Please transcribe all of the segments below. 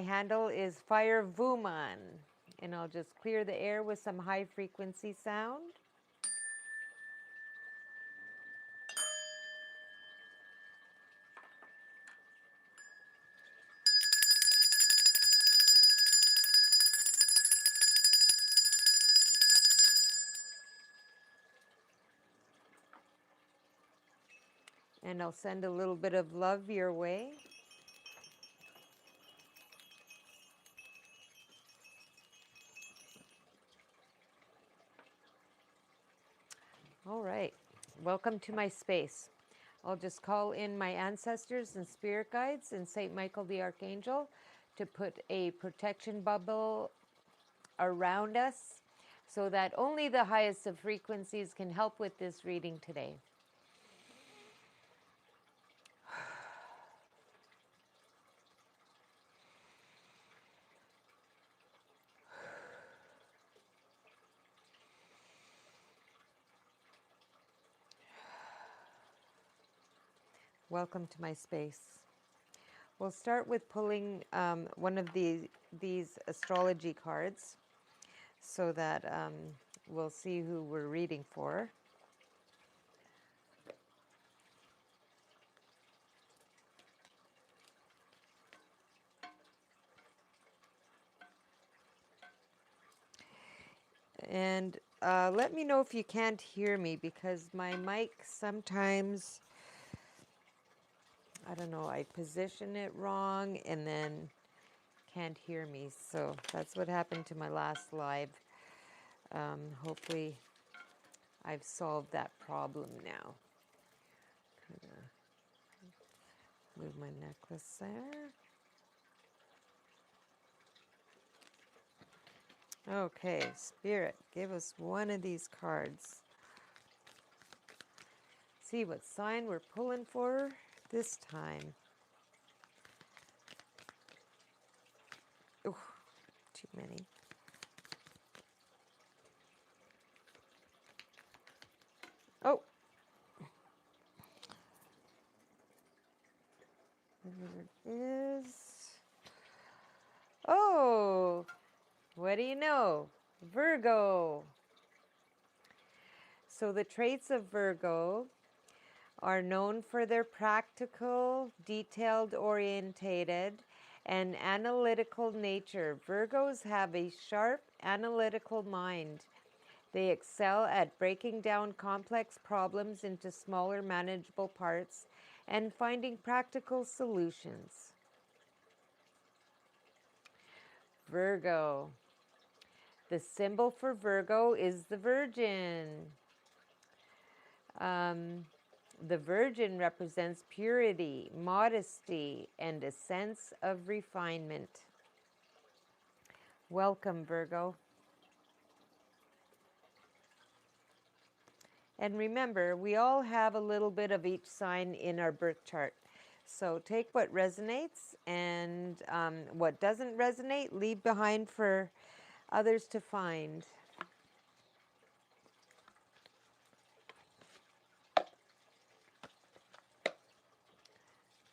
handle is Firevvooman, and I'll just clear the air with some high frequency sound. And I'll send a little bit of love your way. All right, welcome to my space. I'll just call in my ancestors and spirit guides and Saint Michael the Archangel to put a protection bubble around us so that only the highest of frequencies can help with this reading today. Welcome to my space. We'll start with pulling one of these astrology cards so that we'll see who we're reading for. And let me know if you can't hear me, because my mic sometimes, I don't know, I position it wrong and then can't hear me. So that's what happened to my last live. Hopefully I've solved that problem now. Move my necklace there. Okay, Spirit, give us one of these cards. See what sign we're pulling for this time. Ooh, too many. Oh. There it is. Oh, what do you know? Virgo. So the traits of Virgo are known for their practical, detailed orientated, and analytical nature. Virgos have a sharp, analytical mind. They excel at breaking down complex problems into smaller, manageable parts and finding practical solutions. Virgo. The symbol for Virgo is the Virgin. The Virgin represents purity, modesty, and a sense of refinement. Welcome, Virgo. And remember, we all have a little bit of each sign in our birth chart. So take what resonates, and what doesn't resonate, leave behind for others to find.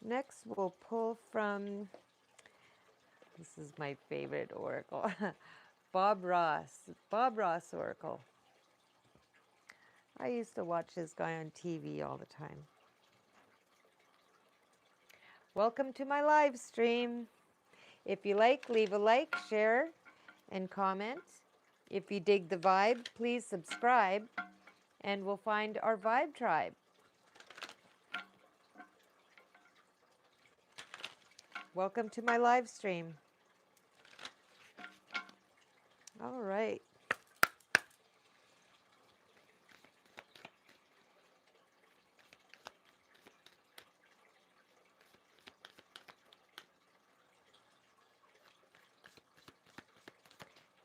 Next, we'll pull from, this is my favorite oracle, Bob Ross Oracle. I used to watch this guy on TV all the time. Welcome to my live stream. If you like, leave a like, share, and comment. If you dig the vibe, please subscribe, and we'll find our vibe tribe. Welcome to my live stream. All right.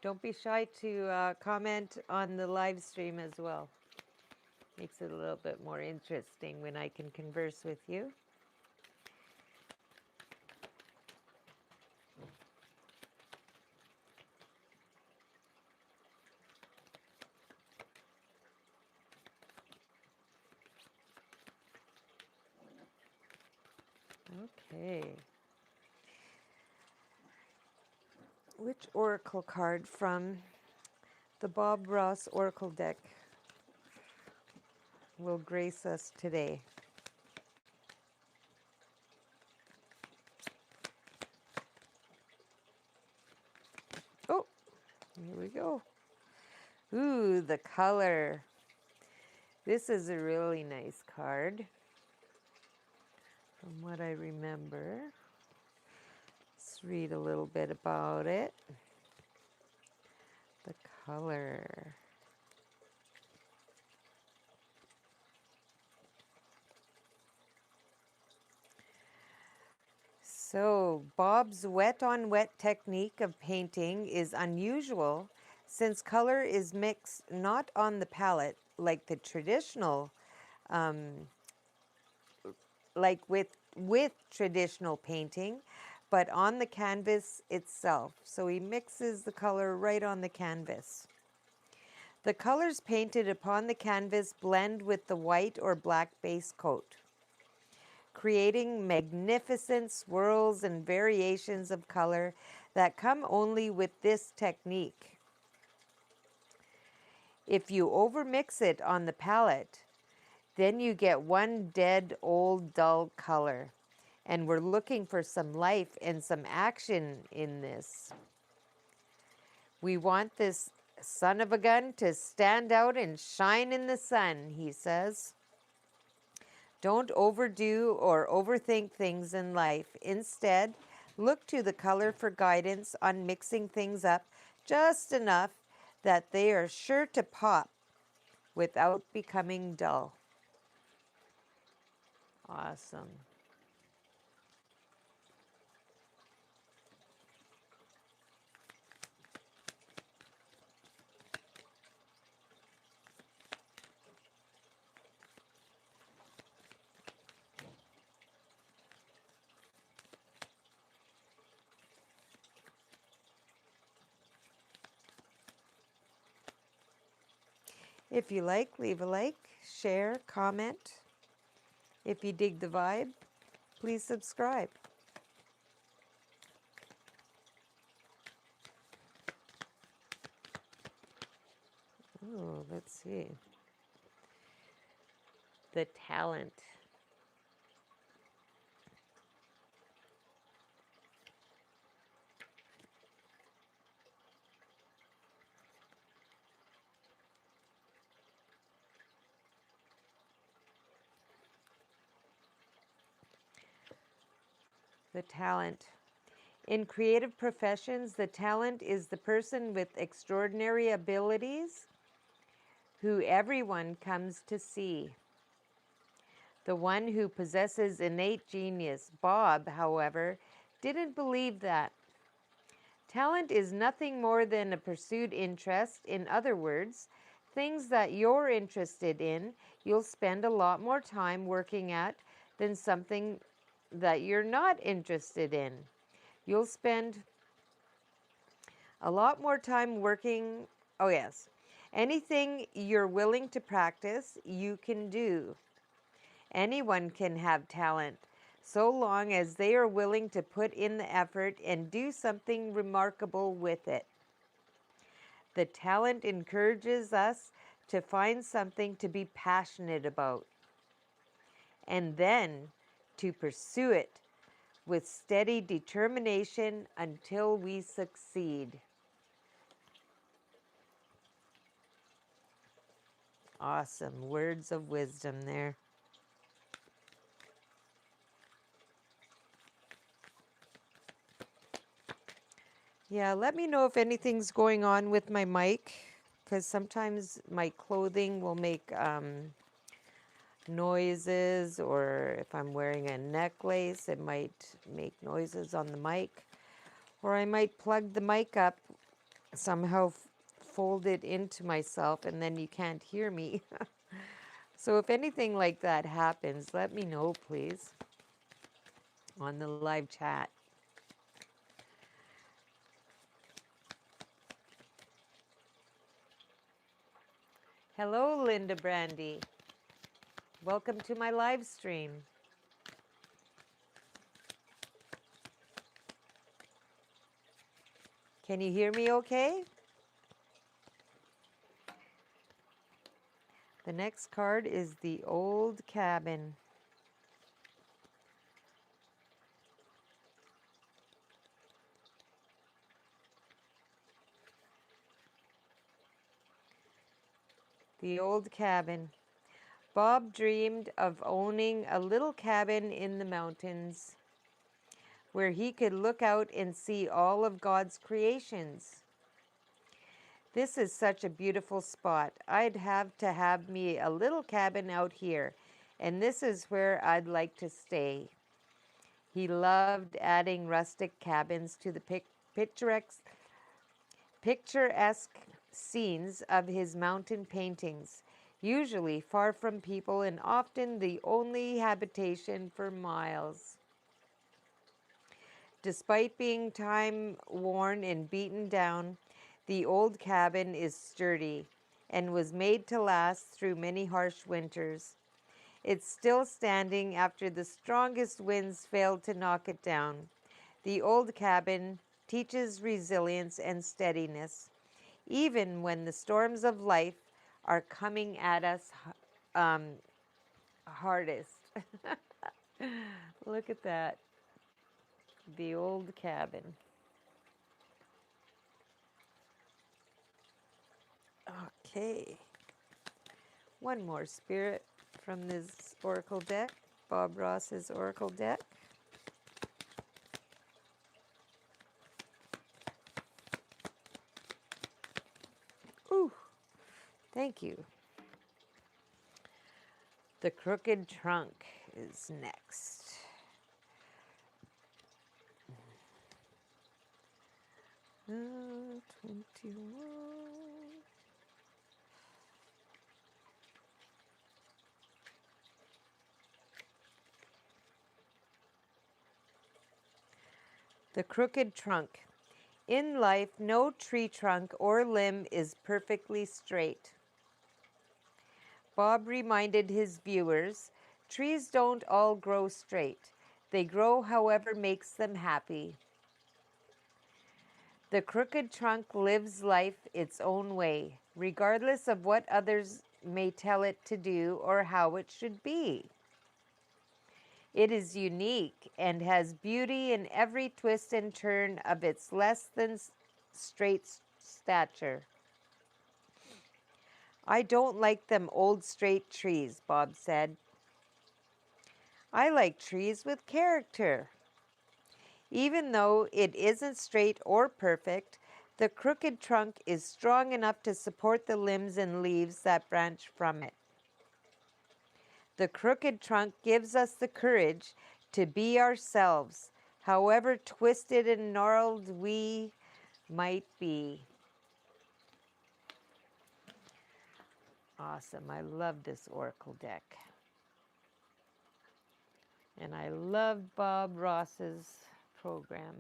Don't be shy to comment on the live stream as well. Makes it a little bit more interesting when I can converse with you. Okay. Which oracle card from the Bob Ross Oracle deck will grace us today? Oh, here we go. Ooh, the color. This is a really nice card from what I remember. Let's read a little bit about it. The color. So, Bob's wet-on-wet technique of painting is unusual since color is mixed not on the palette like the traditional, like with traditional painting, but on the canvas itself. So he mixes the color right on the canvas. The colors painted upon the canvas blend with the white or black base coat, creating magnificent swirls and variations of color that come only with this technique. If you overmix it on the palette, then you get one dead, old, dull color. And we're looking for some life and some action in this. We want this son of a gun to stand out and shine in the sun, he says. Don't overdo or overthink things in life. Instead, look to the color for guidance on mixing things up just enough that they are sure to pop without becoming dull. Awesome. If you like, leave a like, share, comment. If you dig the vibe, please subscribe. Oh, let's see. The talent. The talent. In creative professions, the talent is the person with extraordinary abilities who everyone comes to see. The one who possesses innate genius. Bob, however, didn't believe that. Talent is nothing more than a pursued interest. In other words, things that you're interested in, you'll spend a lot more time working at than something that you're not interested in. You'll spend a lot more time working. Oh, yes. Anything you're willing to practice, you can do. Anyone can have talent, so long as they are willing to put in the effort and do something remarkable with it. The talent encourages us to find something to be passionate about, and then to pursue it with steady determination until we succeed. Awesome words of wisdom there. Yeah, let me know if anything's going on with my mic, because sometimes my clothing will make noises, or if I'm wearing a necklace, it might make noises on the mic. Or I might plug the mic up, somehow fold it into myself, and then you can't hear me. So if anything like that happens, let me know, please, on the live chat. Hello, Linda Brandy. Welcome to my live stream. Can you hear me okay? The next card is the old cabin. The old cabin. Bob dreamed of owning a little cabin in the mountains where he could look out and see all of God's creations. This is such a beautiful spot. I'd have to have me a little cabin out here, and this is where I'd like to stay. He loved adding rustic cabins to the picturesque scenes of his mountain paintings, usually far from people and often the only habitation for miles. Despite being time-worn and beaten down, the old cabin is sturdy and was made to last through many harsh winters. It's still standing after the strongest winds failed to knock it down. The old cabin teaches resilience and steadiness, even when the storms of life are coming at us hardest. Look at that. The old cabin. Okay. One more spirit from this oracle deck, Bob Ross's oracle deck. Ooh, thank you. The crooked trunk is next. Uh, 21. The crooked trunk. In life, no tree trunk or limb is perfectly straight. Bob reminded his viewers, trees don't all grow straight. They grow however makes them happy. The crooked trunk lives life its own way, regardless of what others may tell it to do or how it should be. It is unique and has beauty in every twist and turn of its less than straight stature. I don't like them old straight trees, Bob said. I like trees with character. Even though it isn't straight or perfect, the crooked trunk is strong enough to support the limbs and leaves that branch from it. The crooked trunk gives us the courage to be ourselves, however twisted and gnarled we might be. Awesome. I love this oracle deck. And I love Bob Ross's program.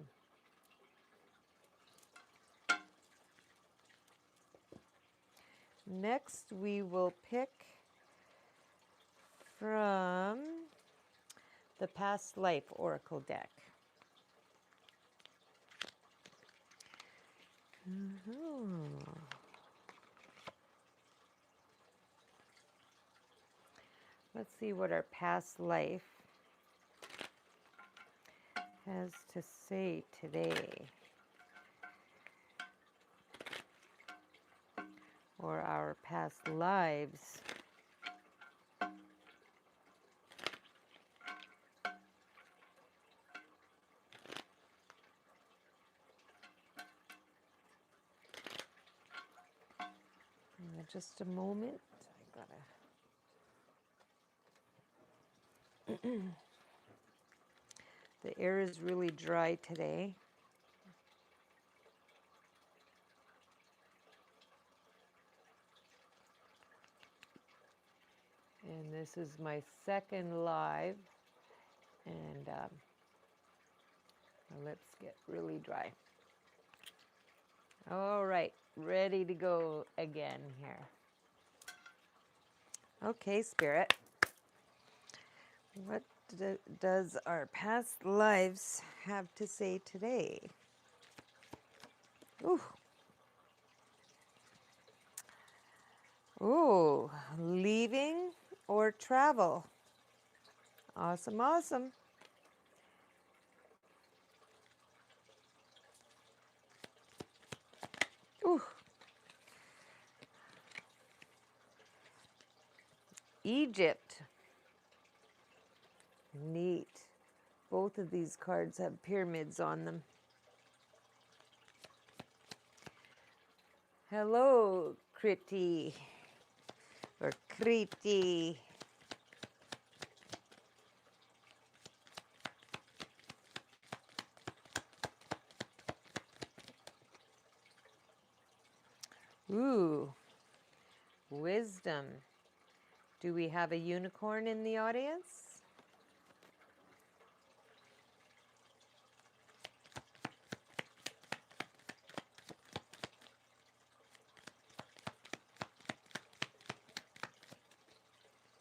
Next, we will pick from the Past Life Oracle deck. Let's see what our past life has to say today. Or our past lives. Just a moment. I gotta. The air is really dry today. And this is my second live. And let's get really dry. All right, ready to go again here. Okay, Spirit. What does our past lives have to say today? Ooh. Ooh, leaving or travel. Awesome, awesome. Ooh. Egypt. Neat. Both of these cards have pyramids on them. Hello, Kriti. Or Kriti. Ooh, wisdom. Do we have a unicorn in the audience?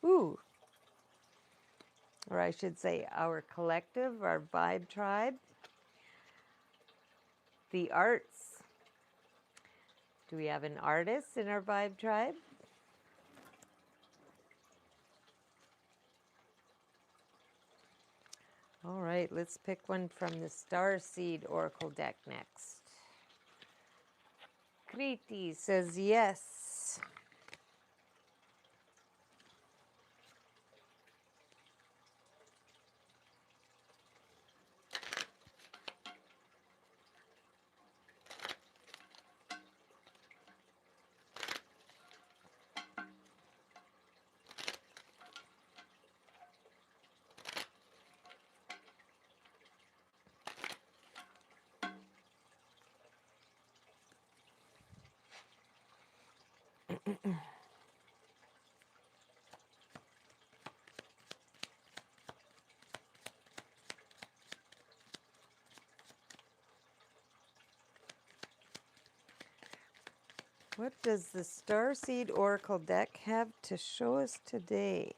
Ooh. Or I should say our collective, our vibe tribe. The arts. Do we have an artist in our vibe tribe? All right, let's pick one from the Starseed Oracle deck next. Kriti says yes. What does the Starseed Oracle deck have to show us today?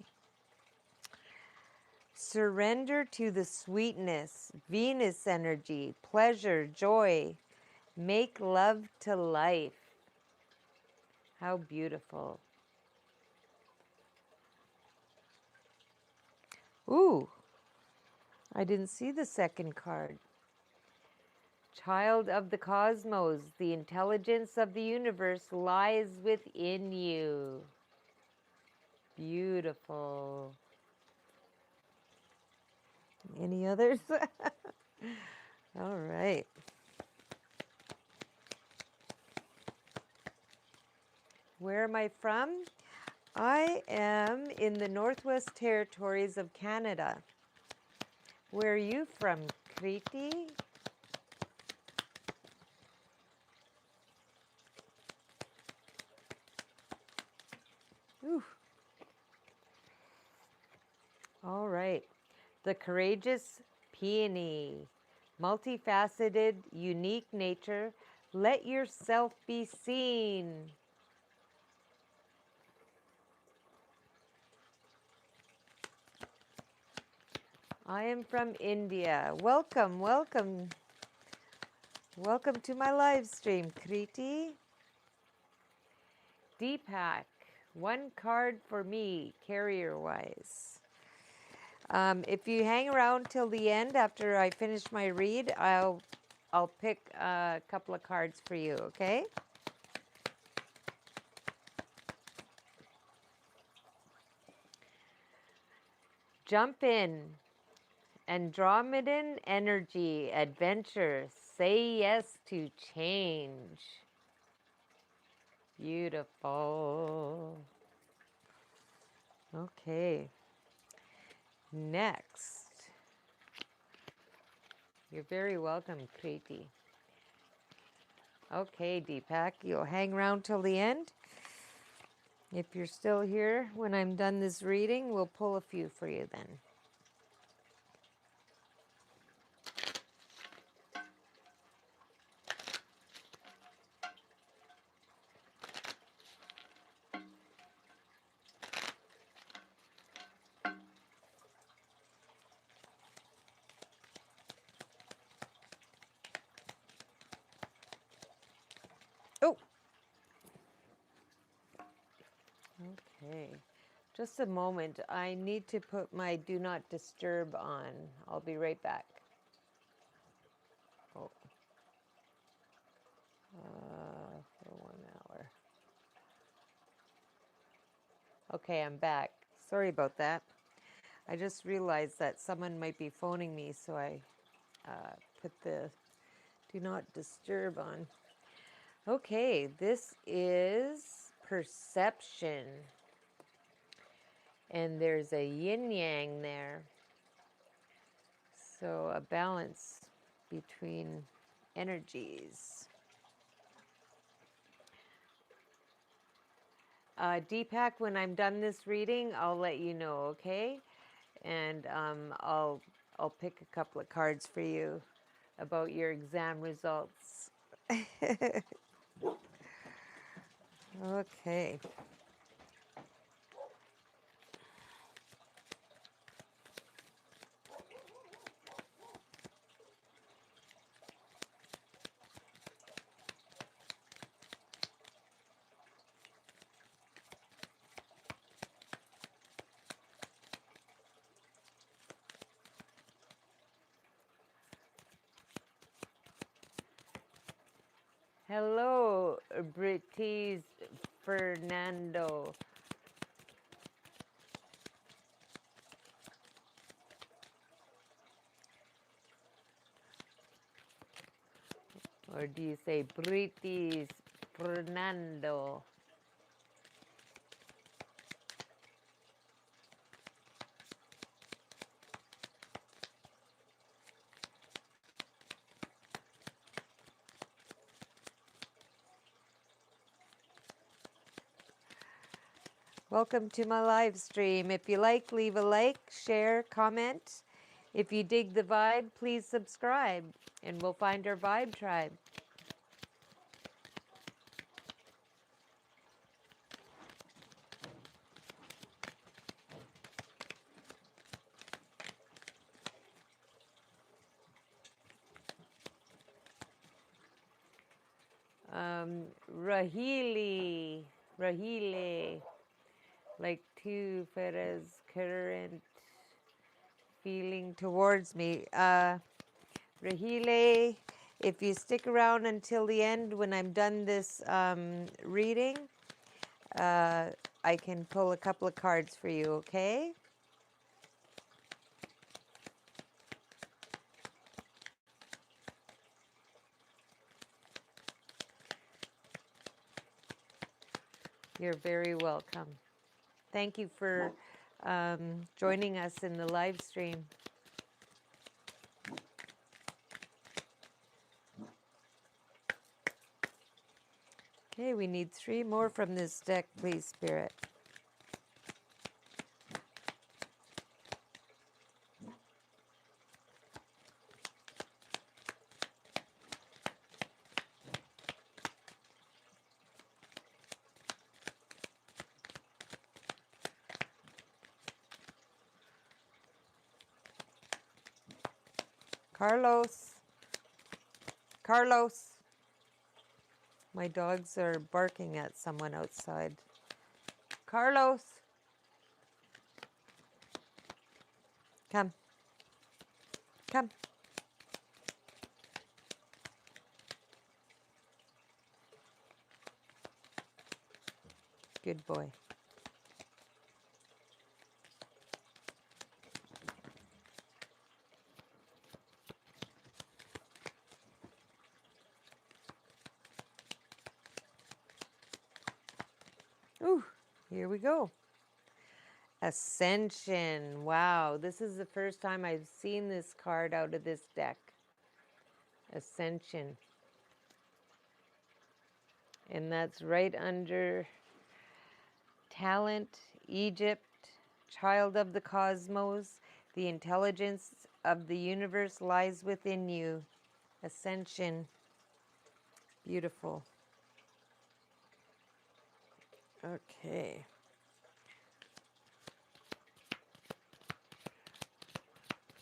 Surrender to the sweetness, Venus energy, pleasure, joy. Make love to life. How beautiful. Ooh, I didn't see the second card. Child of the cosmos, the intelligence of the universe lies within you. Beautiful. Any others? All right. Where am I from? I am in the Northwest Territories of Canada. Where are you from, Kriti? Ooh. All right. The courageous peony. Multifaceted, unique nature. Let yourself be seen. I am from India. Welcome, welcome. Welcome to my live stream, Kriti. Deepak, one card for me, carrier-wise. If you hang around till the end after I finish my read, I'll pick a couple of cards for you, okay? Jump in. Andromedan energy, adventure. Say yes to change. Beautiful. Okay. Next. You're very welcome, Kriti. Okay, Deepak, you'll hang around till the end. If you're still here when I'm done this reading, we'll pull a few for you then. Okay. Just a moment. I need to put my do not disturb on. I'll be right back. Oh. For 1 hour. Okay, I'm back. Sorry about that. I just realized that someone might be phoning me, so I put the do not disturb on. Okay, this is perception. And there's a yin yang there. So a balance between energies. Deepak, when I'm done this reading, I'll let you know, okay? And I'll pick a couple of cards for you about your exam results. Okay. Hello, British Fernando. Or do you say British Fernando? Welcome to my live stream. If you like, leave a like, share, comment. If you dig the vibe, please subscribe, and we'll find our vibe tribe. Rahile, like two Ferez current feeling towards me. Rahile, if you stick around until the end when I'm done this reading, I can pull a couple of cards for you, okay? You're very welcome. Thank you for joining us in the live stream. Okay, we need 3 more from this deck, please, Spirit. Carlos. Carlos. My dogs are barking at someone outside. Carlos. Come. Come. Good boy. Ooh, here we go. Ascension. Wow, this is the first time I've seen this card out of this deck. Ascension. And that's right under talent, Egypt, child of the cosmos. The intelligence of the universe lies within you. Ascension. Beautiful. Okay.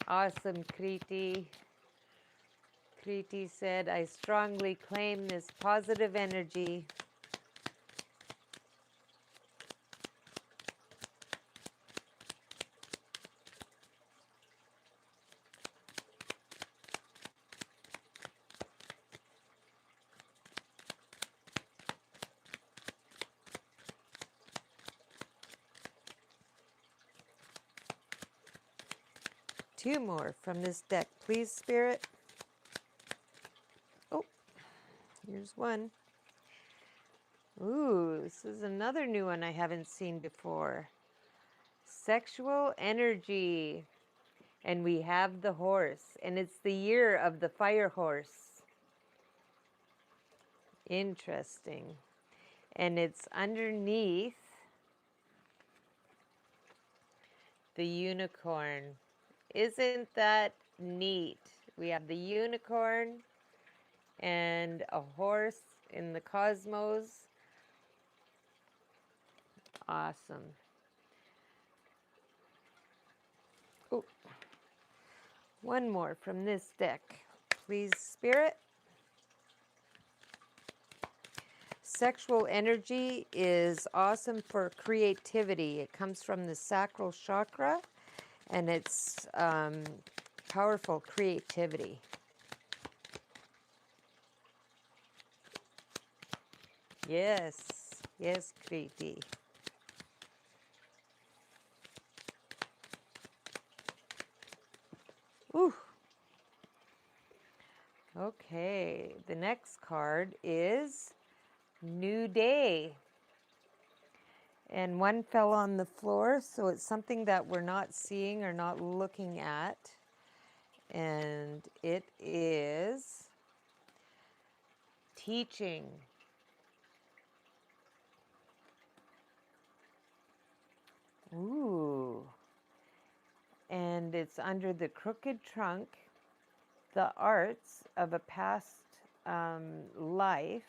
Awesome, Kriti. Kriti said, I strongly claim this positive energy. 2 more from this deck, please, Spirit. Oh, here's one. Ooh, this is another new one I haven't seen before. Sexual energy. And we have the horse, and it's the year of the fire horse. Interesting. And it's underneath the unicorn. Isn't that neat? We have the unicorn and a horse in the cosmos. Awesome. Oh, one more from this deck, please, Spirit. Sexual energy is awesome for creativity. It comes from the sacral chakra, and it's powerful creativity. Yes, yes, Kriti. Ooh. Okay, the next card is New Day. And one fell on the floor, so it's something that we're not seeing or not looking at. And it is teaching. Ooh. And it's under the crooked trunk, the arts of a past life,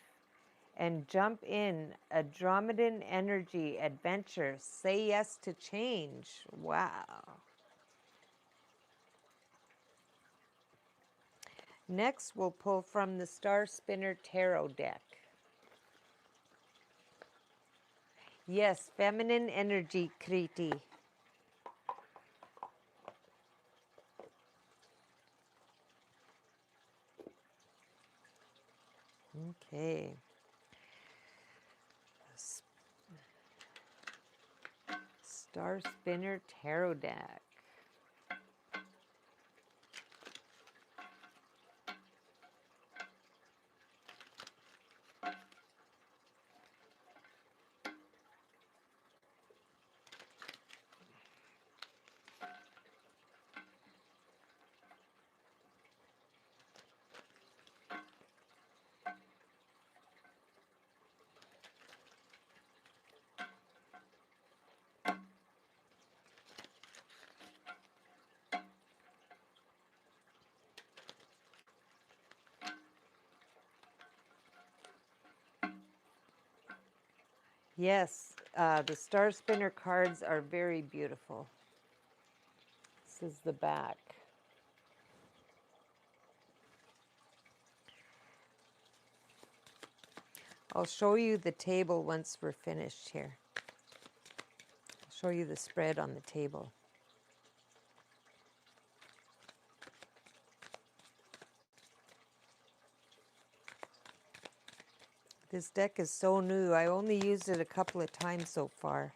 and jump in, Andromedan energy, adventure, say yes to change. Wow. Next, we'll pull from the Star Spinner Tarot deck. Yes, feminine energy, Kriti. Okay. Star Spinner Tarot deck. Yes, the Star Spinner cards are very beautiful. This is the back. I'll show you the table once we're finished here. I'll show you the spread on the table. This deck is so new. I only used it a couple of times so far.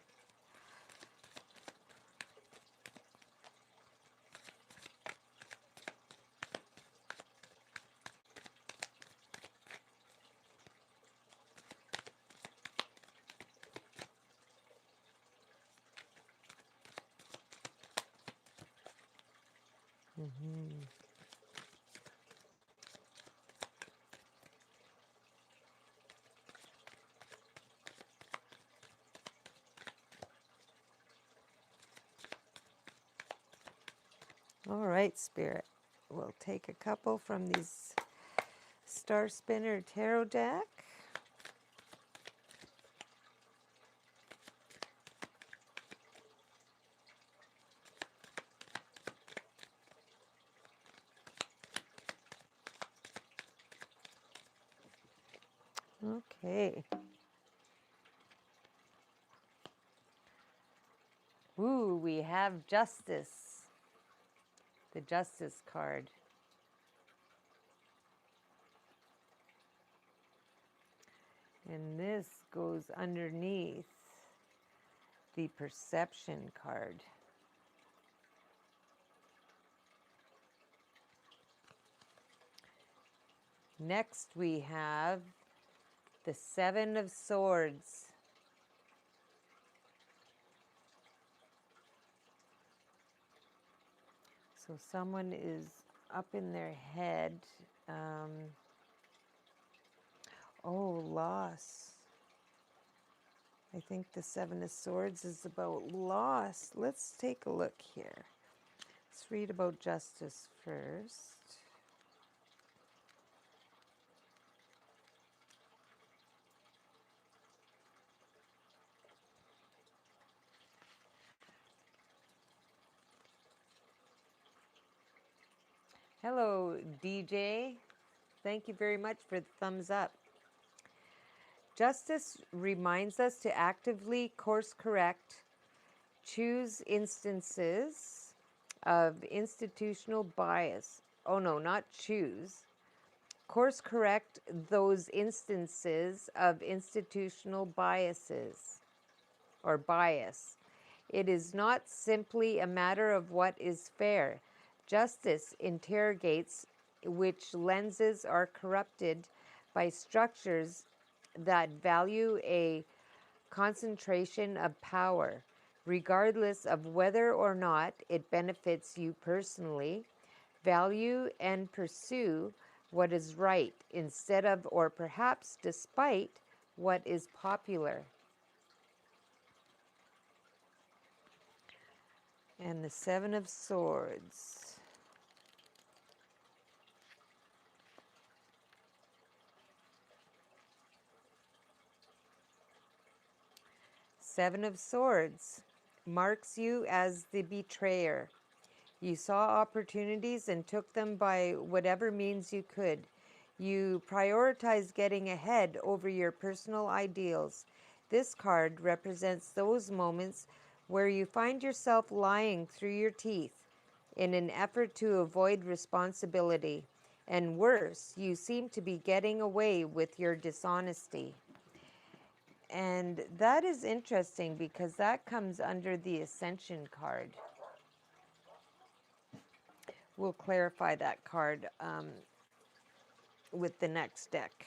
All right, Spirit. We'll take a couple from these Star Spinner Tarot deck. Okay. Ooh, we have Justice. The Justice card. And this goes underneath the Perception card. Next we have the Seven of Swords. So someone is up in their head. Oh, loss. I think the Seven of Swords is about loss. Let's take a look here. Let's read about justice first. Hello, DJ. Thank you very much for the thumbs up. Justice reminds us to actively course correct, choose instances of institutional bias. Oh no, not choose. Course correct those instances of institutional biases or bias. It is not simply a matter of what is fair. Justice interrogates which lenses are corrupted by structures that value a concentration of power, regardless of whether or not it benefits you personally. Value and pursue what is right instead of, or perhaps despite, what is popular. And the Seven of Swords. Seven of Swords marks you as the betrayer. You saw opportunities and took them by whatever means you could. You prioritized getting ahead over your personal ideals. This card represents those moments where you find yourself lying through your teeth in an effort to avoid responsibility. And worse, you seem to be getting away with your dishonesty. And that is interesting because that comes under the Ascension card. We'll clarify that card with the next deck.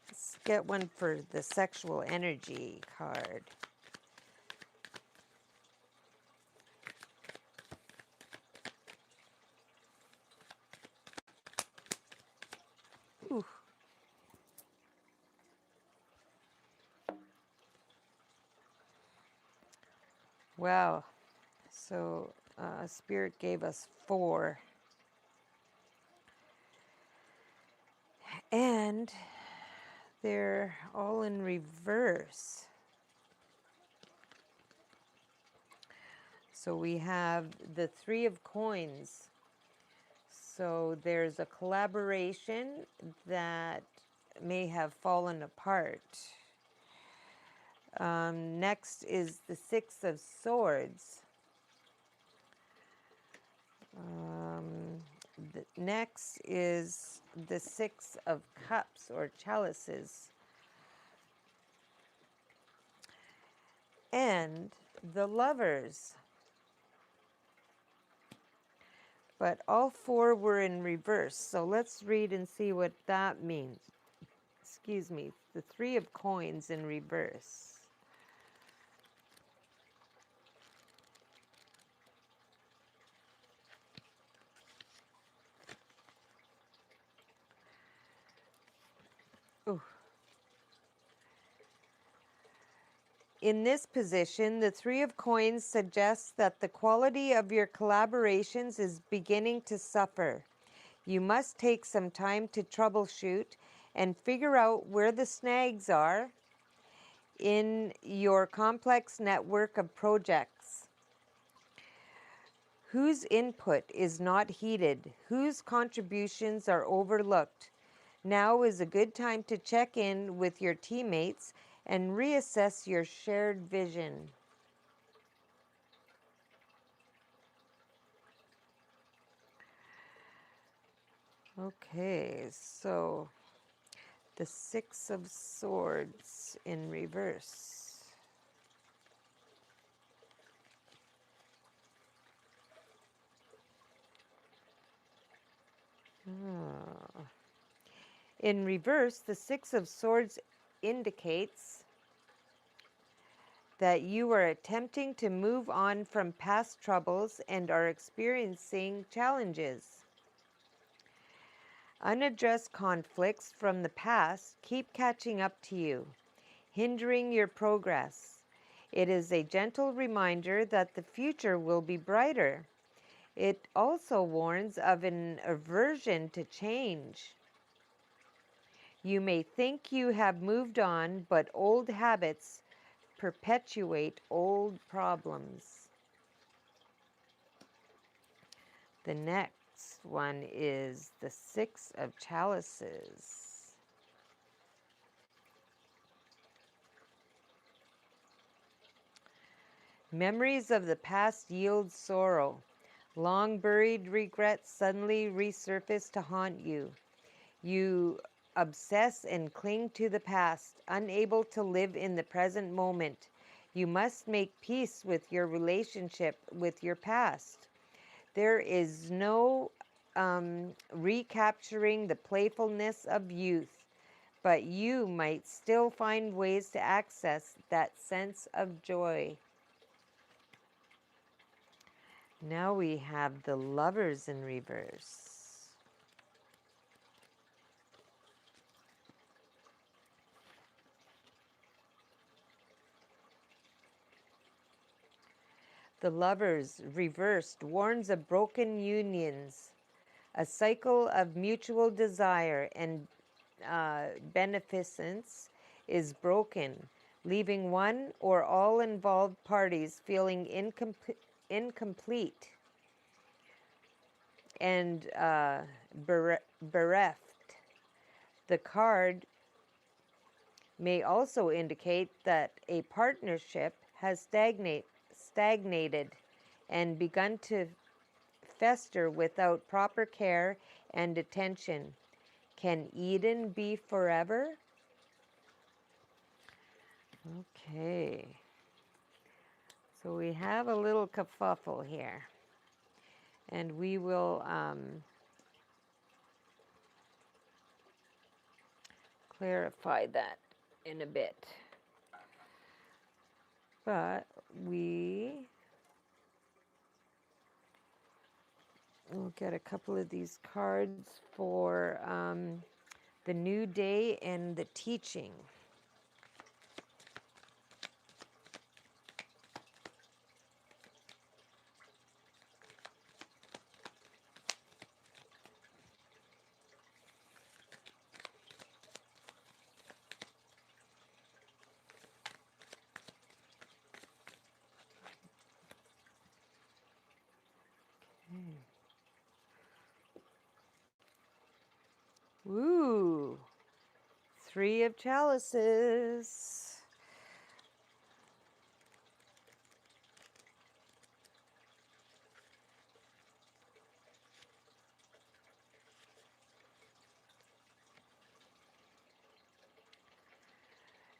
Let's get one for the Sexual Energy card. Ooh. Wow. So Spirit gave us 4. And they're all in reverse. So we have the 3 of Coins. So there's a collaboration that may have fallen apart. Next is the 6 of Swords. Next is the 6 of Cups or Chalices. And the Lovers. But all 4 were in reverse. So let's read and see what that means. Excuse me, the 3 of Coins in reverse. Ooh. In this position, the 3 of Coins suggests that the quality of your collaborations is beginning to suffer. You must take some time to troubleshoot and figure out where the snags are in your complex network of projects. Whose input is not heeded? Whose contributions are overlooked? Now is a good time to check in with your teammates and reassess your shared vision. Okay, so the 6 of Swords in reverse. Oh. In reverse, the Six of Swords indicates that you are attempting to move on from past troubles and are experiencing challenges. Unaddressed conflicts from the past keep catching up to you, hindering your progress. It is a gentle reminder that the future will be brighter. It also warns of an aversion to change. You may think you have moved on, but old habits perpetuate old problems. The next one is the Six of Chalices. Memories of the past yield sorrow. Long buried regrets suddenly resurface to haunt you. You obsess and cling to the past, unable to live in the present moment. You must make peace with your relationship with your past. There is no recapturing the playfulness of youth, but you might still find ways to access that sense of joy. Now we have the Lovers in reverse. The Lovers reversed warns of broken unions. A cycle of mutual desire and beneficence is broken, leaving one or all involved parties feeling incomplete and bereft. The card may also indicate that a partnership has stagnated and begun to fester without proper care and attention. Can Eden be forever? Okay. So we have a little kerfuffle here. And we will clarify that in a bit. But we will get a couple of these cards for the new day and the teaching. Ooh, Three of Chalices.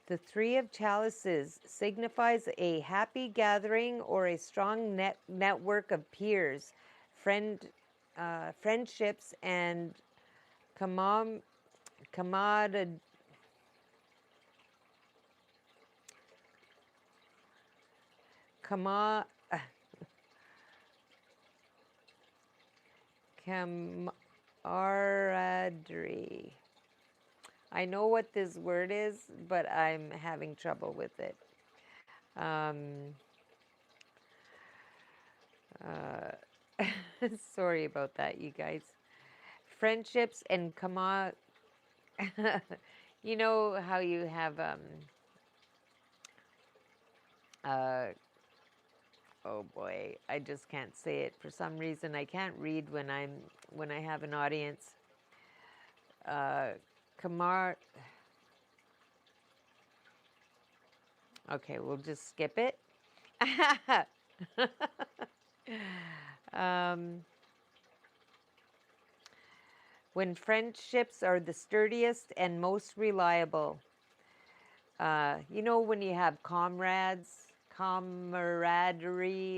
The Three of Chalices signifies a happy gathering or a strong network of peers, friendships, and commod, commod, camaraderie. I know what this word is, but I'm having trouble with it. Um, sorry about that, you guys. Friendships and you know how you have uh, oh boy, I just can't say it for some reason. I can't read when I have an audience. Kamar. Okay, we'll just skip it. um, when friendships are the sturdiest and most reliable. You know, when you have camaraderie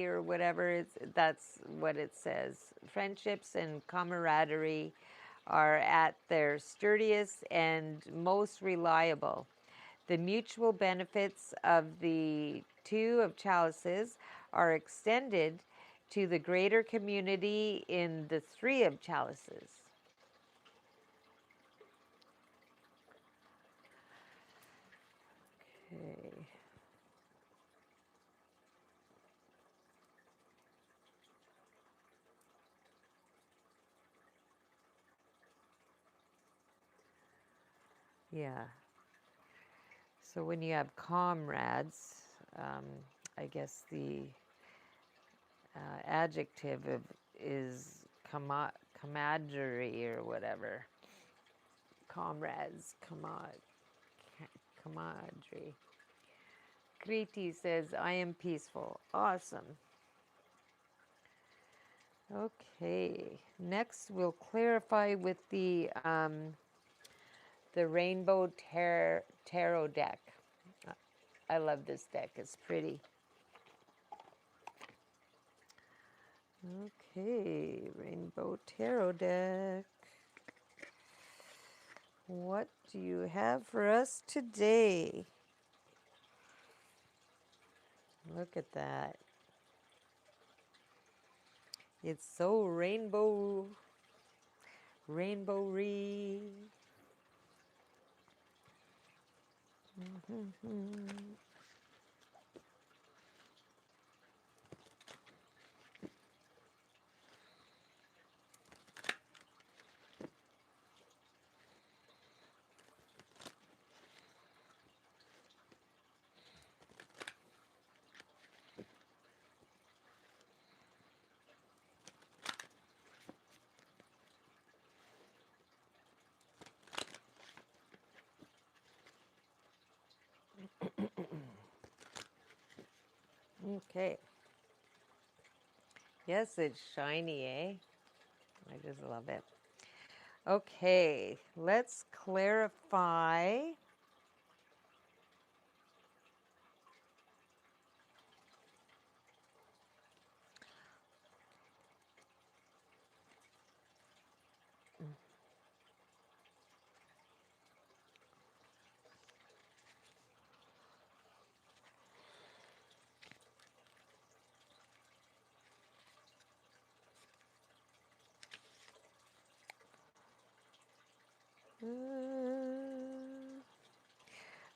or whatever, that's what it says. Friendships and camaraderie are at their sturdiest and most reliable. The mutual benefits of the two of chalices are extended to the greater community in the three of chalices. Okay. Yeah. So when you have comrades, um, I guess the adjective is camaraderie or whatever. Comrades, camaraderie. Kriti says, I am peaceful. Awesome. Okay. Next, we'll clarify with the Rainbow Tarot deck. I love this deck. It's pretty. Okay, Rainbow Tarot deck. What do you have for us today? Look at that. It's so rainbowy. Okay. Yes, it's shiny, eh? I just love it. Okay, let's clarify.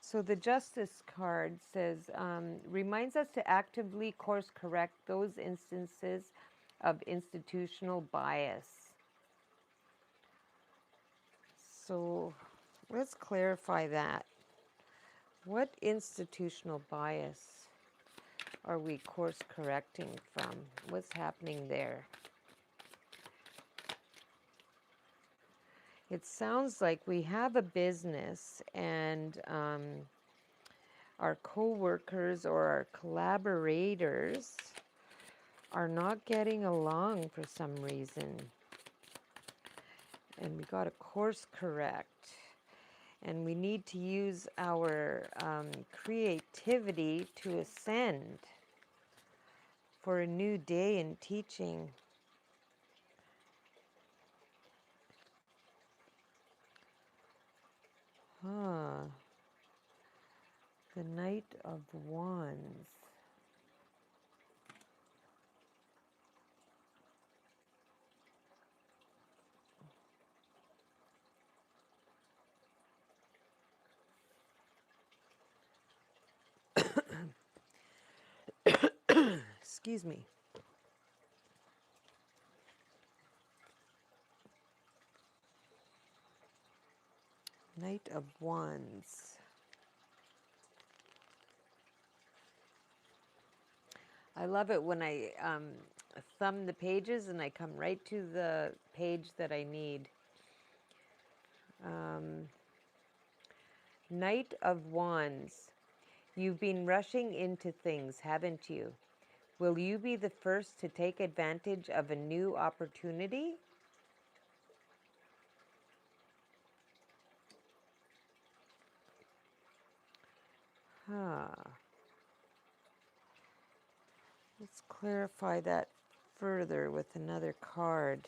So the Justice card says, reminds us to actively course correct those instances of institutional bias. So let's clarify that. What institutional bias are we course correcting from? What's happening there? It sounds like we have a business and our co-workers or our collaborators are not getting along for some reason. And we got to course correct. And we need to use our creativity to ascend for a new day in teaching. Huh. The Knight of Wands. Excuse me. Knight of Wands. I love it when I thumb the pages and I come right to the page that I need. Knight of Wands. You've been rushing into things, haven't you? Will you be the first to take advantage of a new opportunity? Huh. Let's clarify that further with another card.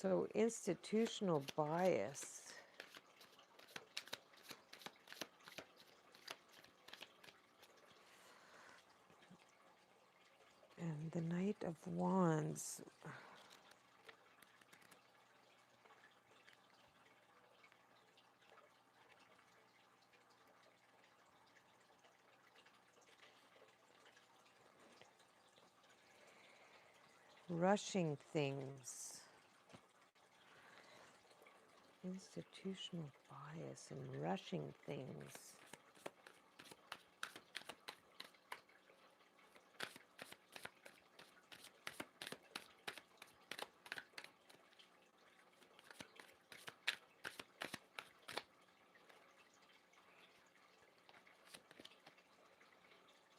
So institutional bias. And the Knight of Wands. Rushing things. Institutional bias and rushing things.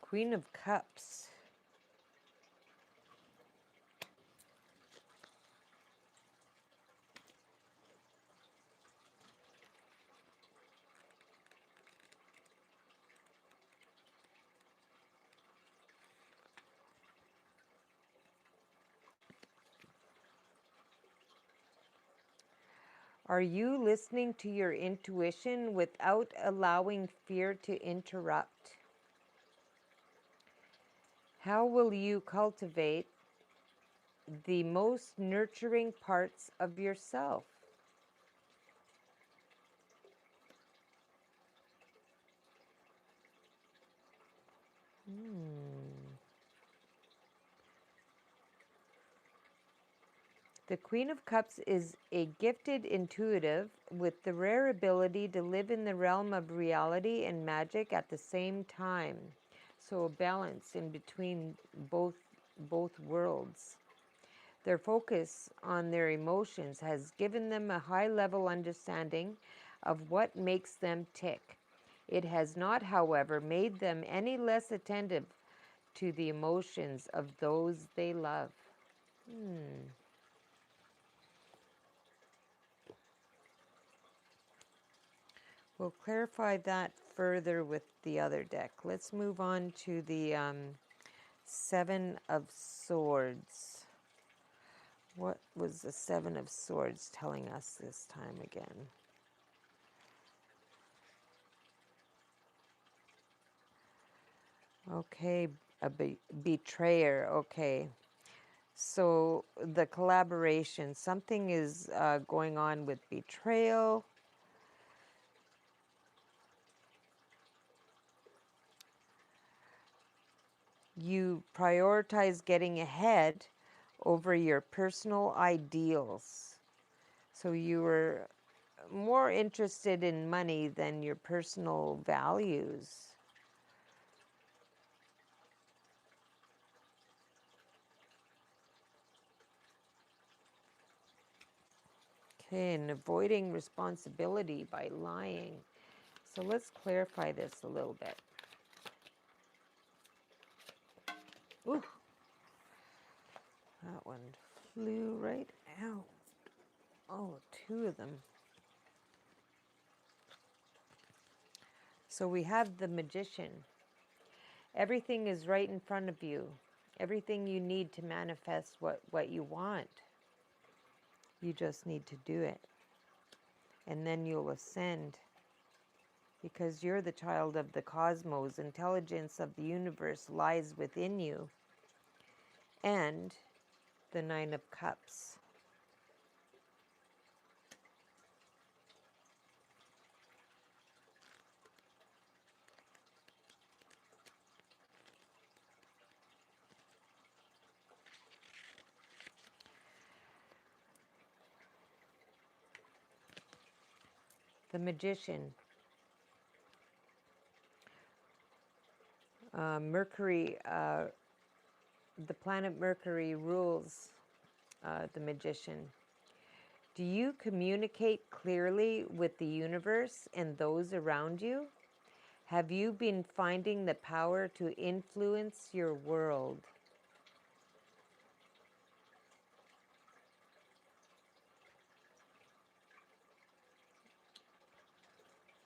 Queen of Cups. Are you listening to your intuition without allowing fear to interrupt? How will you cultivate the most nurturing parts of yourself? The Queen of Cups is a gifted intuitive with the rare ability to live in the realm of reality and magic at the same time. So a balance in between both worlds. Their focus on their emotions has given them a high-level understanding of what makes them tick. It has not, however, made them any less attentive to the emotions of those they love. We'll clarify that further with the other deck. Let's move on to the Seven of Swords. What was the Seven of Swords telling us this time again? Okay, a betrayer. Okay. So the collaboration, something is going on with betrayal. You prioritize getting ahead over your personal ideals. So you were more interested in money than your personal values. Okay, and avoiding responsibility by lying. So let's clarify this a little bit. Ooh, that one flew right out. Oh, two of them. So we have the Magician. Everything is right in front of you. Everything you need to manifest what you want. You just need to do it. And then you'll ascend. Because you're the child of the cosmos. Intelligence of the universe lies within you. And the Nine of Cups. The Magician. Mercury, the planet Mercury rules the Magician. Do you communicate clearly with the universe and those around you? Have you been finding the power to influence your world?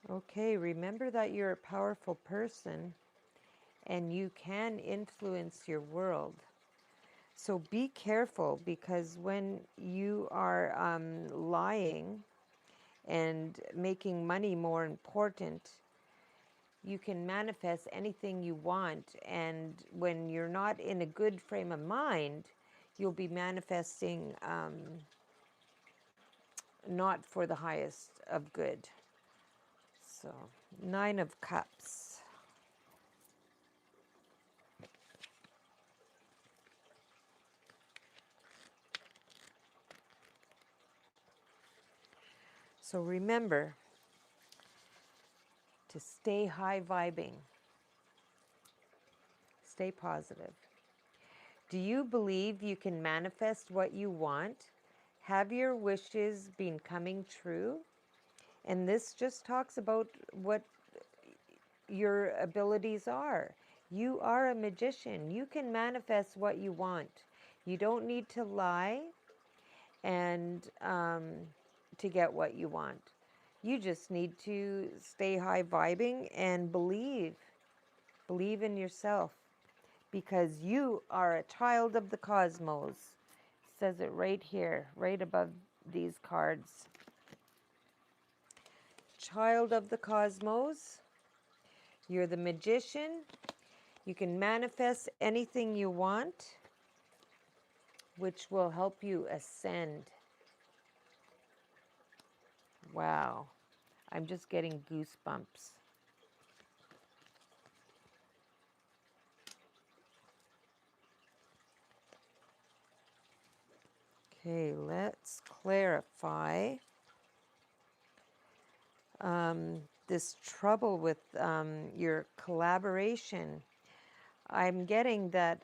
Okay, remember that you're a powerful person and you can influence your world. So be careful, because when you are lying and making money more important, you can manifest anything you want. And when you're not in a good frame of mind, you'll be manifesting not for the highest of good. So, Nine of Cups. So remember to stay high vibing, stay positive. Do you believe you can manifest what you want? Have your wishes been coming true? And this just talks about what your abilities are. You are a magician. You can manifest what you want. You don't need to lie and to get what you want. You just need to stay high vibing and believe. Believe in yourself, because you are a child of the cosmos. It says it right here, right above these cards. Child of the cosmos. You're the magician. You can manifest anything you want, which will help you ascend. Wow. I'm just getting goosebumps. Okay, let's clarify this trouble with your collaboration. I'm getting that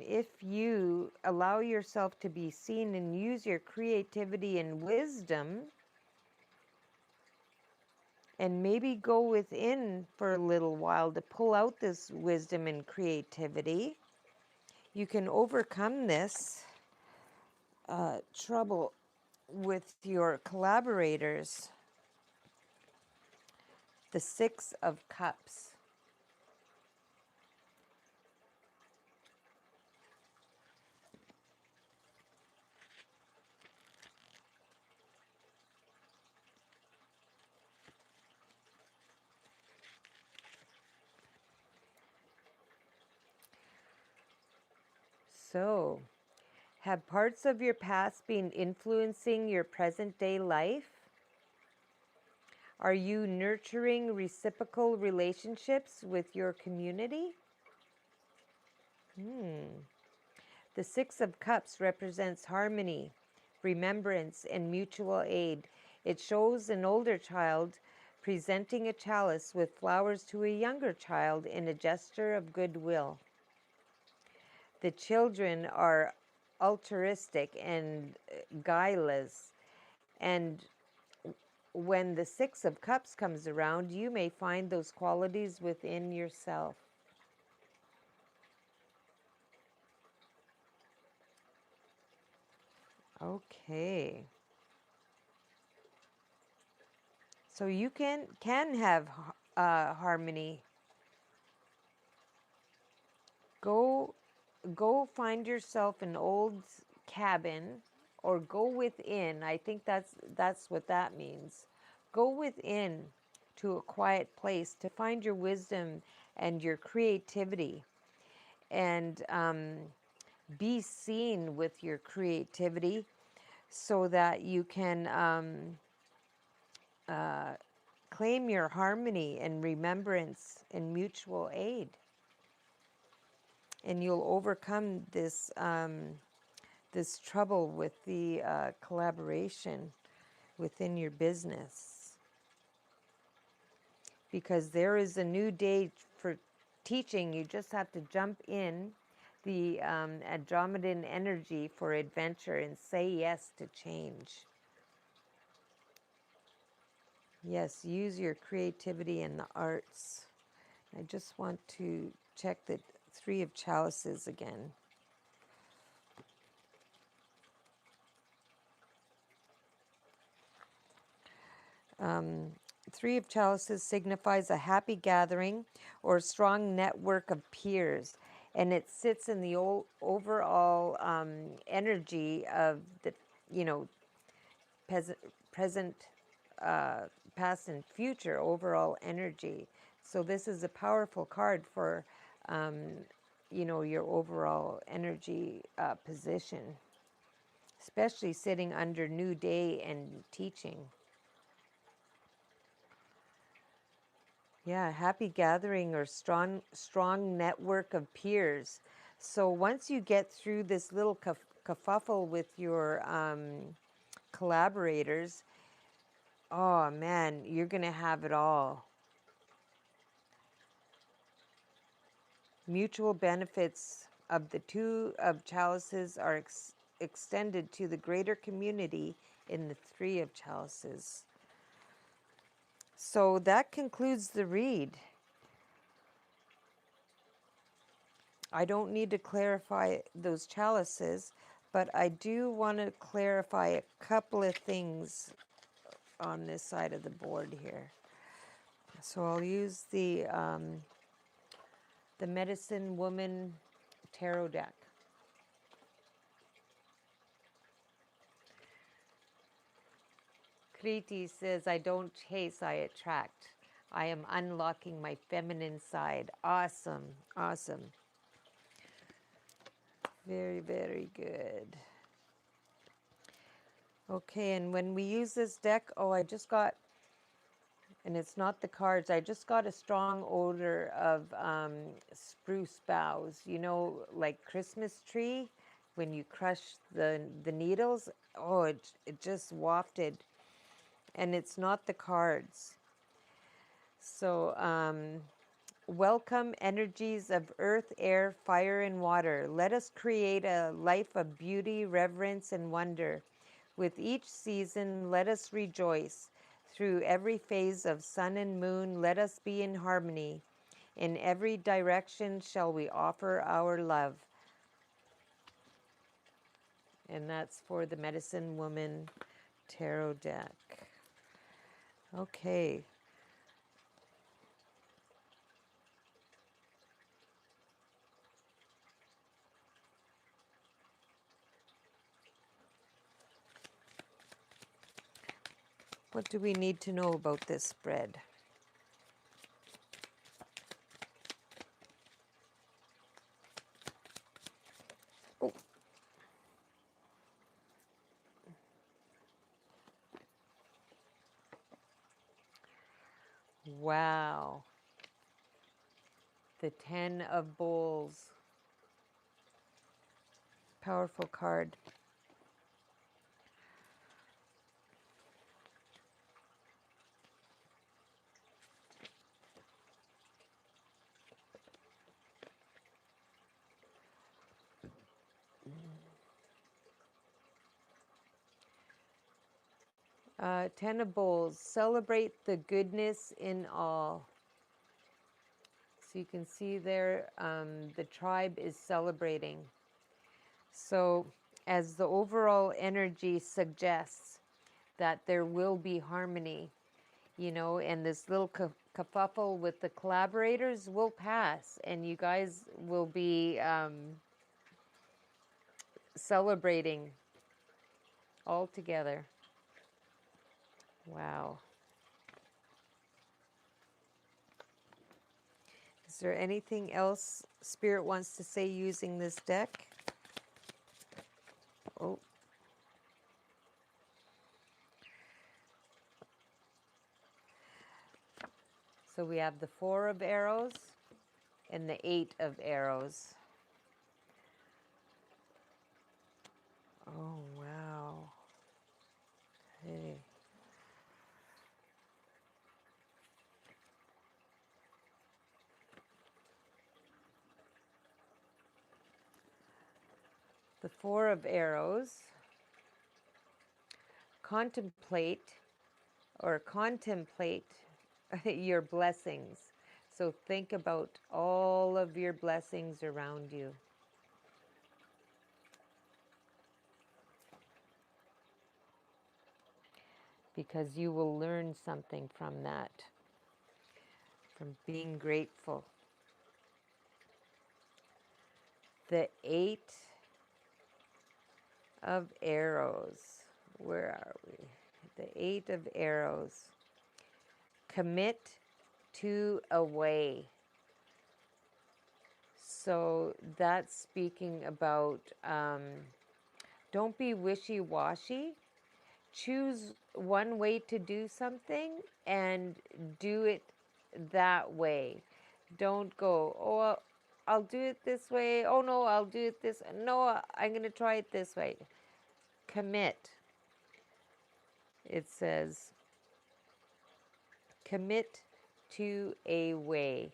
if you allow yourself to be seen and use your creativity and wisdom, and maybe go within for a little while to pull out this wisdom and creativity, you can overcome this trouble with your collaborators. The Six of Cups. So, have parts of your past been influencing your present day life? Are you nurturing reciprocal relationships with your community? The Six of Cups represents harmony, remembrance, and mutual aid. It shows an older child presenting a chalice with flowers to a younger child in a gesture of goodwill. The children are altruistic and guileless, and when the Six of Cups comes around, you may find those qualities within yourself. Okay. So you can have harmony. Go go find yourself an old cabin, or go within. I think that's what that means. Go within to a quiet place to find your wisdom and your creativity, and be seen with your creativity, so that you can claim your harmony and remembrance and mutual aid. And you'll overcome this trouble with the collaboration within your business, because there is a new day for teaching. You just have to jump in the Andromedan energy for adventure and say yes to change. Yes, use your creativity and the arts. I just want to check the Three of Chalices again. Three of Chalices signifies a happy gathering or a strong network of peers. and it sits in the overall energy of the, you know, present, uh, past, and future overall energy. So this is a powerful card for, um, you know, your overall energy position, especially sitting under New Day and teaching. Yeah, happy gathering or strong network of peers. So once you get through this little kerfuffle with your collaborators, oh man, you're gonna have it all. Mutual benefits of the two of chalices are extended to the greater community in the three of chalices. So that concludes the read. I don't need to clarify those chalices, but I do want to clarify a couple of things on this side of the board here. So I'll use the Medicine Woman tarot deck. Kriti says, I don't chase, I attract. I am unlocking my feminine side. Awesome, awesome. Very, very good. Okay, and when we use this deck, oh, I just got, and it's not the cards, I just got a strong odor of spruce boughs, you know, like Christmas tree, when you crush the needles. Oh, it just wafted, and it's not the cards. So, welcome energies of earth, air, fire, and water. Let us create a life of beauty, reverence, and wonder. With each season, let us rejoice. Through every phase of sun and moon, let us be in harmony. In every direction shall we offer our love. And that's for the Medicine Woman tarot deck. Okay. What do we need to know about this spread? Oh. Wow. The 10 of Bowls. Powerful card. Ten of Bowls. Celebrate the goodness in all. So you can see there, the tribe is celebrating. So as the overall energy suggests that there will be harmony, you know, and this little kerfuffle with the collaborators will pass, and you guys will be celebrating all together. Wow. Is there anything else Spirit wants to say using this deck? Oh. So we have the 4 of arrows and the 8 of arrows. Oh, wow. Hey. The 4 of arrows. Contemplate your blessings. So think about all of your blessings around you. Because you will learn something from that, from being grateful. The Eight of Arrows. Where are we? The Eight of Arrows. Commit to a way. So that's speaking about don't be wishy-washy. Choose one way to do something and do it that way. Don't go, oh, I'll do it this way. Oh, no, I'll do it this. No, I'm going to try it this way. Commit. It says, commit to a way.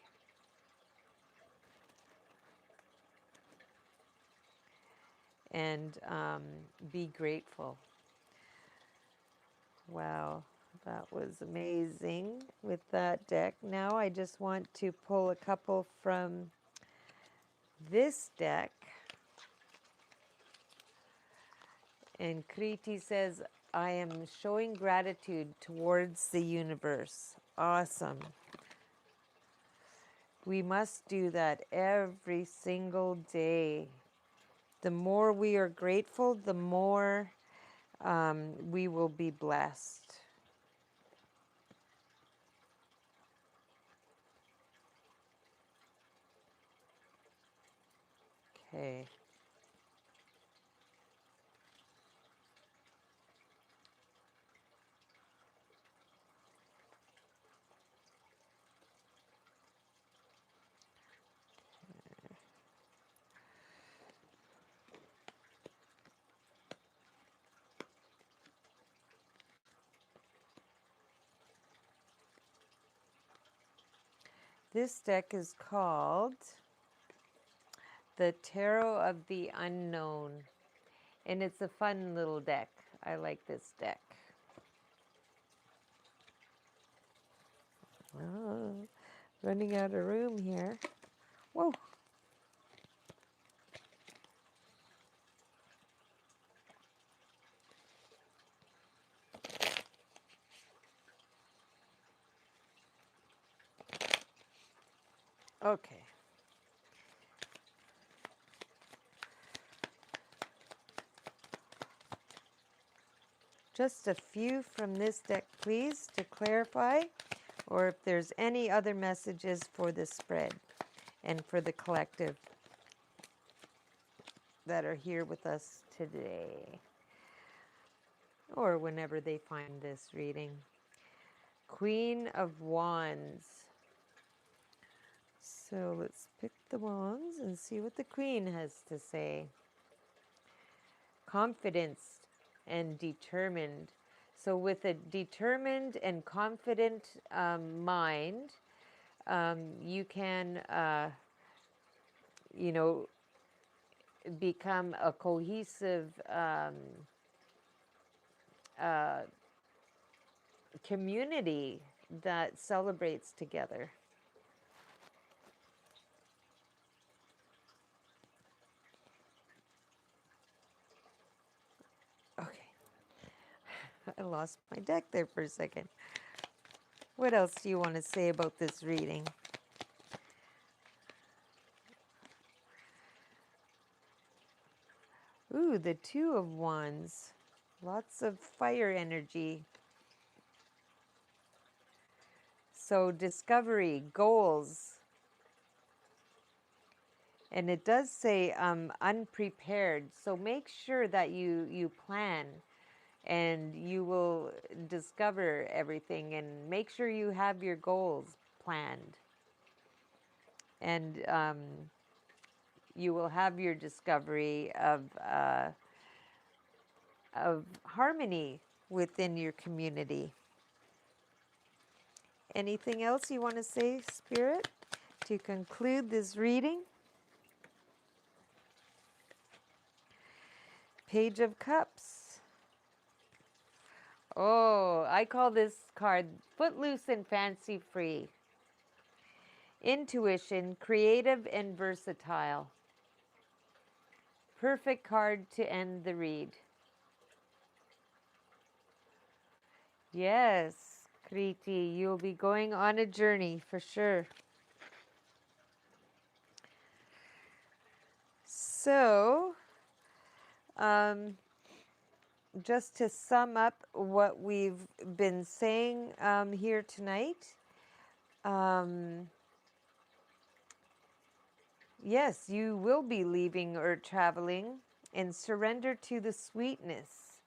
And be grateful. Wow, that was amazing with that deck. Now I just want to pull a couple from this deck. And Kriti says, I am showing gratitude towards the universe. Awesome. We must do that every single day. The more we are grateful, the more we will be blessed. Okay. This deck is called the Tarot of the Unknown, and it's a fun little deck. I like this deck. Oh, running out of room here. Whoa. Okay. Just a few from this deck, please, to clarify, or if there's any other messages for the spread and for the collective that are here with us today, or whenever they find this reading. Queen of Wands. So let's pick the wands and see what the Queen has to say. Confidence and determined. So with a determined and confident mind, you can, become a cohesive community that celebrates together. Okay. I lost my deck there for a second. What else do you want to say about this reading? Ooh, the Two of Wands. Lots of fire energy. So discovery, goals. And it does say unprepared. So make sure that you plan and you will discover everything, and make sure you have your goals planned. And you will have your discovery of harmony within your community. Anything else you want to say, Spirit, to conclude this reading? Page of Cups. Oh, I call this card Footloose and Fancy Free. Intuition, creative and versatile. Perfect card to end the read. Yes, Kriti, you'll be going on a journey for sure. So, just to sum up what we've been saying here tonight, yes, you will be leaving or traveling, and surrender to the sweetness.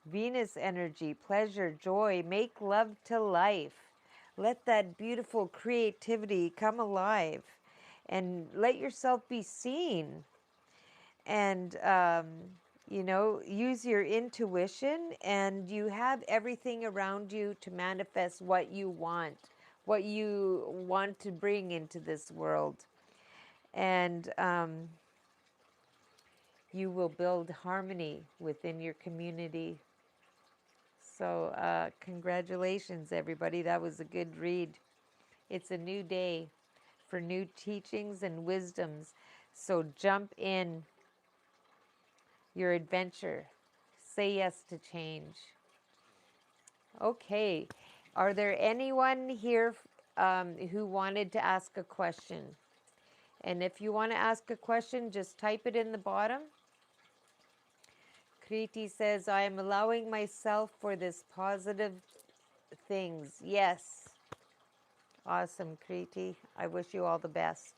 Venus energy, pleasure, joy, make love to life. Let that beautiful creativity come alive and let yourself be seen. And, use your intuition, and you have everything around you to manifest what you want to bring into this world. And you will build harmony within your community. So, congratulations, everybody. That was a good read. It's a new day for new teachings and wisdoms. So, jump in your adventure. Say yes to change. Okay. Are there anyone here who wanted to ask a question? And if you want to ask a question, just type it in the bottom. Kriti says, I am allowing myself for this positive things. Yes. Awesome, Kriti. I wish you all the best.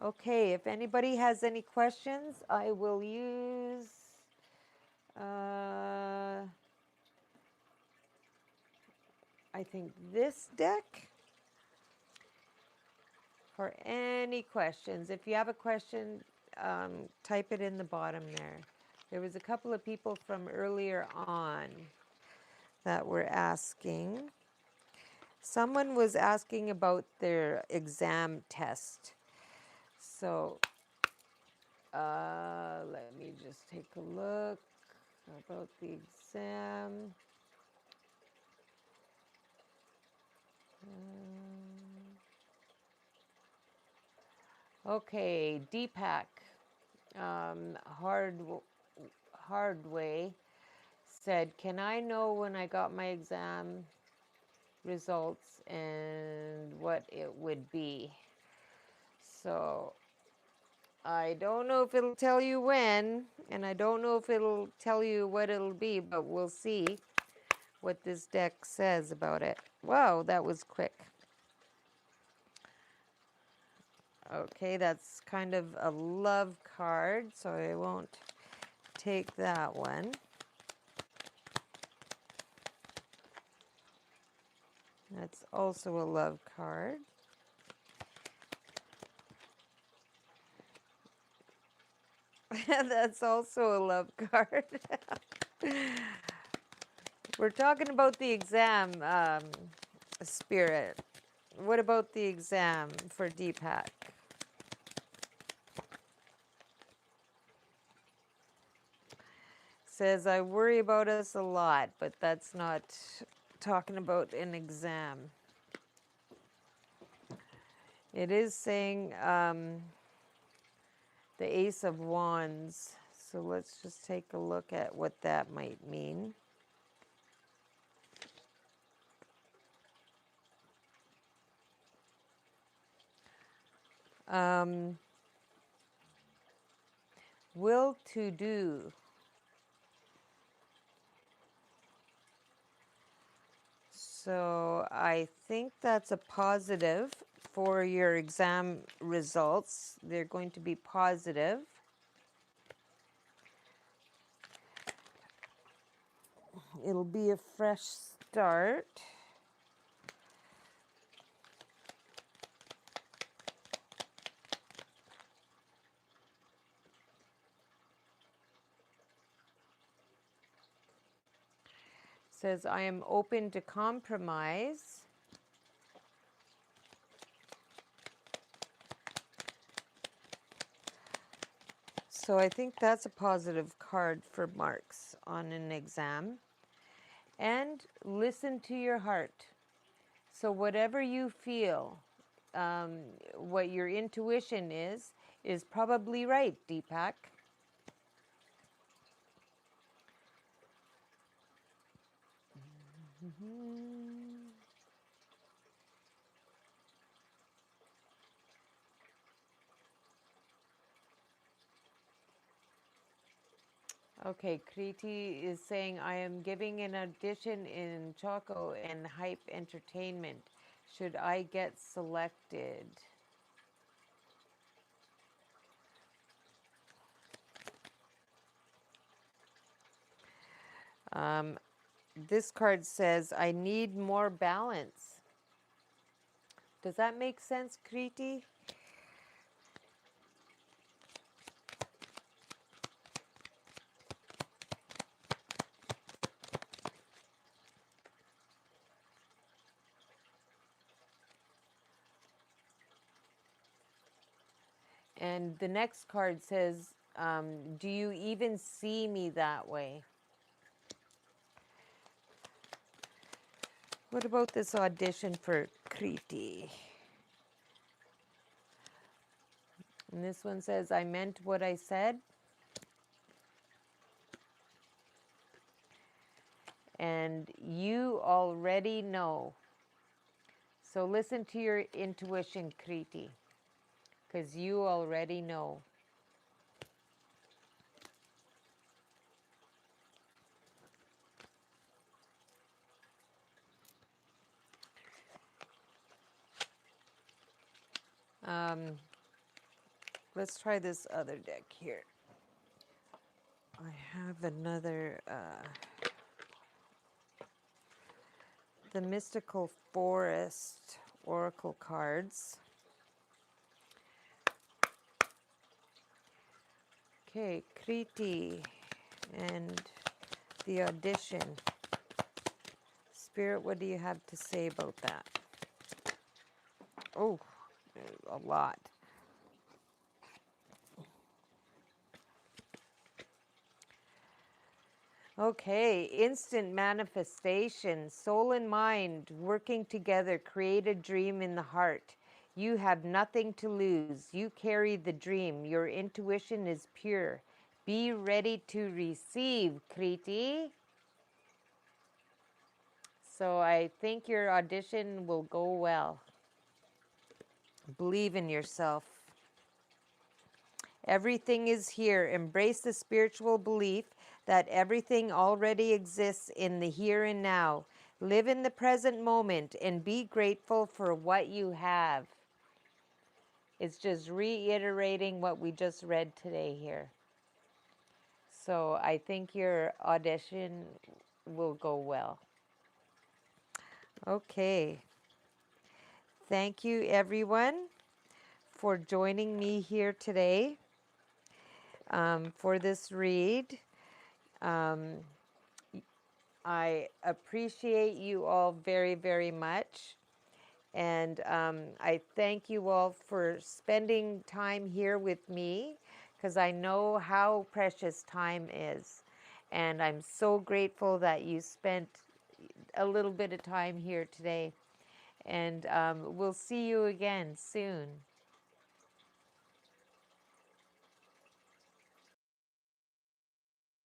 Okay, if anybody has any questions, I will use I think this deck for any questions. If you have a question, type it in the bottom there. There was a couple of people from earlier on that were asking. Someone was asking about their exam test. So let me just take a look about the exam. Okay, Deepak, Hardway said, can I know when I got my exam results and what it would be? So I don't know if it'll tell you when, and I don't know if it'll tell you what it'll be, but we'll see what this deck says about it. Wow, that was quick. Okay, that's kind of a love card, so I won't take that one. That's also a love card. That's also a love card. We're talking about the exam, Spirit. What about the exam for Deepak? Says, I worry about us a lot, but that's not talking about an exam. It is saying the Ace of Wands. So let's just take a look at what that might mean. Will to do. So I think that's a positive for your exam results. They're going to be positive. It'll be a fresh start. Says, I am open to compromise. So I think that's a positive card for marks on an exam. And listen to your heart. So whatever you feel, what your intuition is probably right, Deepak. Okay, Kriti is saying, I am giving an audition in Choco and Hype Entertainment. Should I get selected? Um, this card says, I need more balance. Does that make sense, Kriti? And the next card says, do you even see me that way? What about this audition for Kriti? And this one says, I meant what I said. And you already know. So listen to your intuition, Kriti, because you already know. Um, let's try this other deck here. I have another, the Mystical Forest Oracle cards. Okay, Kriti and the audition. Spirit, what do you have to say about that? Oh, a lot. Okay, instant manifestation. Soul and mind working together create a dream in the heart. You have nothing to lose. You carry the dream. Your intuition is pure. Be ready to receive, Kriti. So I think your audition will go well. Believe in yourself. Everything is here. Embrace the spiritual belief that everything already exists in the here and now. Live in the present moment and be grateful for what you have. It's just reiterating what we just read today here. So I think your audition will go well. Okay. Thank you, everyone, for joining me here today for this read. Um, I appreciate you all very, very much. And I thank you all for spending time here with me because I know how precious time is. And I'm so grateful that you spent a little bit of time here today. And we'll see you again soon.